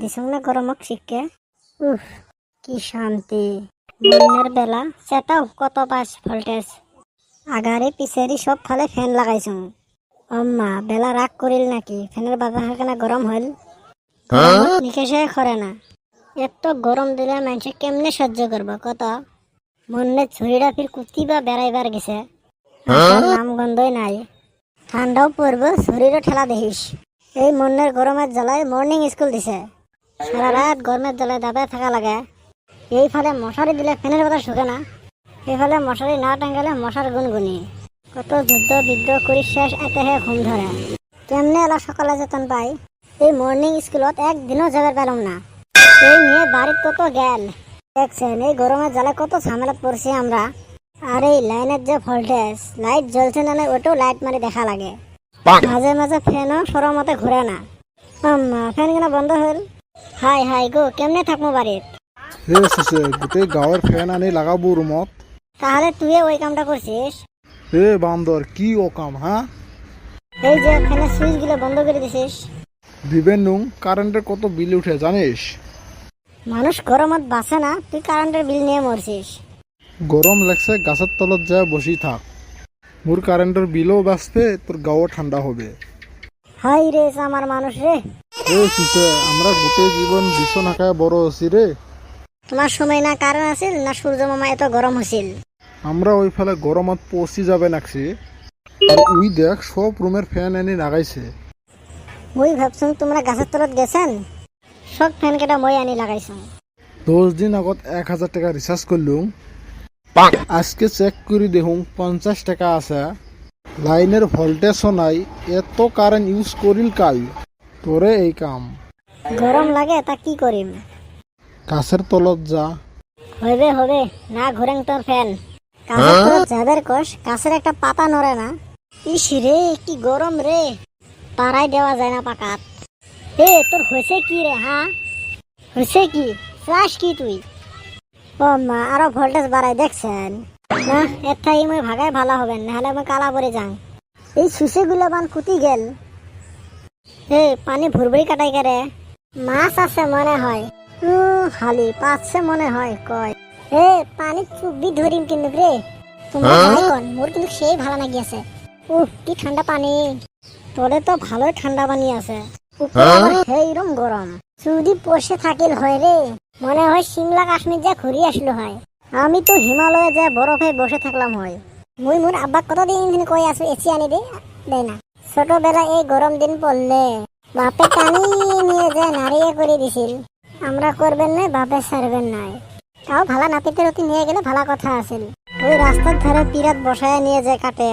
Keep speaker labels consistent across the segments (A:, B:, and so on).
A: দিছং না গরমক শিখকে উফ কি শান্তি। মনের বেলা সেটাও কত 5 ভোল্টেজ আগারে পিছেরি সব ফালে ফ্যান লাগাইছুং। অম্মা বেলা রাগ করিল নাকি? ফ্যানের বাতাস কেনা গরম হইল, নিকেশে করে না। এত গরম দিলে মানুষে কেমনে সহ্য করব কত? মনে ছুরিটা ফির কুতি বা বেড়াইবার গেছে, নাম গন্ধই নাই। ঠান্ডাও পড়বো, শরীরও ঠেলা দেখিস। এই মনের গরমের জ্বালায় মর্নিং স্কুল দিছে, সারা রাত গরমের জ্বালায় দাবায় থাকা লাগে। এই ফালে মশারি দিলে ফ্যানের বাতাস শুকে না, এইফালে মশারি না টাঙ্গালে মশার গুনগুনি। কত যুদ্ধ বিদ্রোহ করি শেষ এতেহে ঘুম ধরে। কেমনে এলা সকালে যেতন পাই? এই মর্নিং স্কুলত একদিনও যাবার পেলাম না। এই নিয়ে বাড়ির কত গেল দেখছেন, এই গরমের জ্বালায় কত ঝামেলা পড়ছি আমরা। আর এই লাইনের যে ভোল্টেজ, লাইট জ্বলছে না ওটাও লাইট মারি দেখা লাগে। মাঝে মাঝে ফ্যানও সরম মতে ঘুরে না। আম্মা ফ্যান কেন বন্ধ হল? হাই হাই গো, কেমনে থাকবো বাড়িত?
B: গোটেই গাঁৱৰ ফেন আনি লাগাবো ৰুমত।
A: তাহলে তুই ওই কামটা করছিস?
B: বান্দর কি ও কাম হ্যাঁ?
A: এই যে ফ্যানের সুইচ গুলো বন্ধ করে দিছিস।
B: দিবেন নুং, কারেন্টের কত বিল উঠে জানিস?
A: মানুষ গরমত বাঁচে না, তুই কারেন্টের বিল নিয়ে মরছিস।
B: গরম লাগছে গাছের তলত যায় বসি থাক, মোর কারেন্টের বিলও বাঁচবে, তোর গাঁও ঠান্ডা হবে।
A: হাই রে আমার মানুষ রে।
B: সুসে আমরা গোটেই জীবন বিছনাকায় বড় হছি রে।
A: তোমার সময় না কারেন্ট আছিল না সূর্য মামা এত গরম হছিল।
B: আমরা ওই ফেলে গরমত পচি যাবে নাকছি। আর উই দেখ সব রুমের ফ্যান এনে লাগাইছে।
A: মুই ভাবছুন তোমরা গাছের তলত গেছেন, সব ফ্যান কেটা মই আনি লাগাইছো।
B: 10 দিন আগত 1000 টাকা রিচার্জ করলুম, আজকে চেক করে দেখুন 50 টাকা আছে। লাইনের ভোল্টেজও নাই, এত কারেন্ট ইউজ করিল কাই? তোরে এই কাম।
A: গরম লাগে তা কি করিম?
B: গাছের তলত যা।
A: হবে হবে না ঘুরেন তোর ফ্যান। গাছের তলত যাবের কোষ, গাছের একটা পাতা নড়ে না। ইস রে কি গরম রে, পাড়াই দেওয়া যায় না পাকাত। তোর হয়েছে কি রে? হ্যাঁ হয়েছে কি? চাস কি তুই? ও মা আরো ভোল্টেজ বাড়াই দেখছেন না? এর থাই মই ভাগাই ভালো হবেন, নাহলে আমি কালা পরে যাং। এই সুসে গুলো বান কুতি গেল। পানি ভুরভুরি কাটাই করে। মাছ আছে মনে হয়, হালি পাচ্ছে মনে হয় কয়। পানি চুবি ধরিম কিন্তু রে। তোমরা কন মোর কিন্তু সেই ভালো লাগি আছে। কি ঠান্ডা পানি। তোরে তো ভালোই ঠান্ডা পানি আছে, এইরকম গরম। যদি বসে থাকিল হয় রে, মনে হয় সিমলা কাশ্মীর যা ঘুরি আসলো হয়। আমি তো হিমালয়ে যা বরফে বসে থাকলাম হয়। মুই মোর আব্বা কতদিন কই আছো এসি আনি দে, দেয় না। ছোটবেলা এই গরম দিন পড়লে বাপে টানি নিয়ে যায় নাড়িয়ে করে দিছিল। আমরা করবেন না, বাপে ছাড়বেন নাই। তাও ভালা নাপিতের অতি নিয়ে গেলে ভালা কথা আছিল। ওই রাস্তার ধারে পিরাত বসায় নিয়ে যায় কাটে,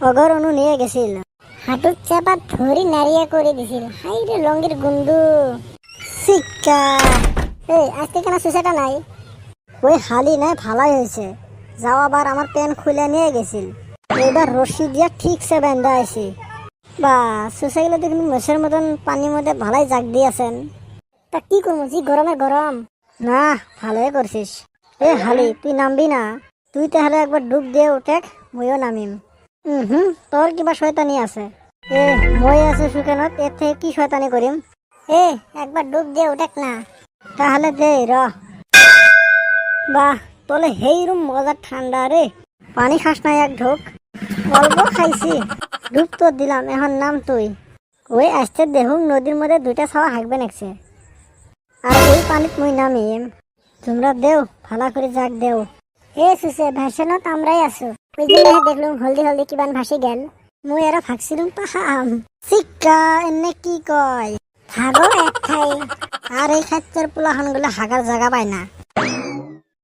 A: অগর অনু নিয়ে গেছিল, হাঁটুর চাপা ধরি নাড়িয়ে করে দিছিল। হাই রে লঙ্গির গুন্ডু শিক্ষা। আজকে কেন সুসাটা নাই? ওই হালি নাই, ভালাই হয়েছে। যাও আবার আমার প্যান খুলে নিয়ে গেছিল, এবার রশি দিয়া ঠিকছে বেঁধা আইছি। বা সুসে গেলে দেখুন মেসের মতন পানির মধ্যে ভালাই জাগ দিয়েছেন। তা কি করবো, জি গরমে গরম না। ভালোই করছিস। হালি তুই নামবি না? তুই তাহলে একবার ডুব দিয়ে উঠে, মইও নামিম। তোর কিবা শয়তানি আছে? মই আছে সুকেনত, এর থেকে কি শয়তানি করিম? একবার ডুব দিয়ে উঠেক না। তাহলে দে র। বাহ তোলে হেইরুম মজার ঠান্ডা রে। পানি খাস নাই এক ঢোক? অল্প খাইছি, ডুব তো দিলাম, এখন নাম তুই। ওই আসতে দেখুন নদীর মধ্যে 2টা ছাওয়া হাঁকবে নাকছে, আর ওই পানিত মুই নামিম। তোমরা দেও ভালা করে জাগ দেও। সুসে ভাসনত আমরাই আছো। ওই দিন দেখলুম হলদি হলদি কিবান ভাসি গেল, মুই এরা ভাগছিলুম পাহাম। শিক্ষা এনে কি কয়, হাগো এক ঠাই। আর এই খাদ্যের পোলাহান গুলো হাগার জায়গা পায় না।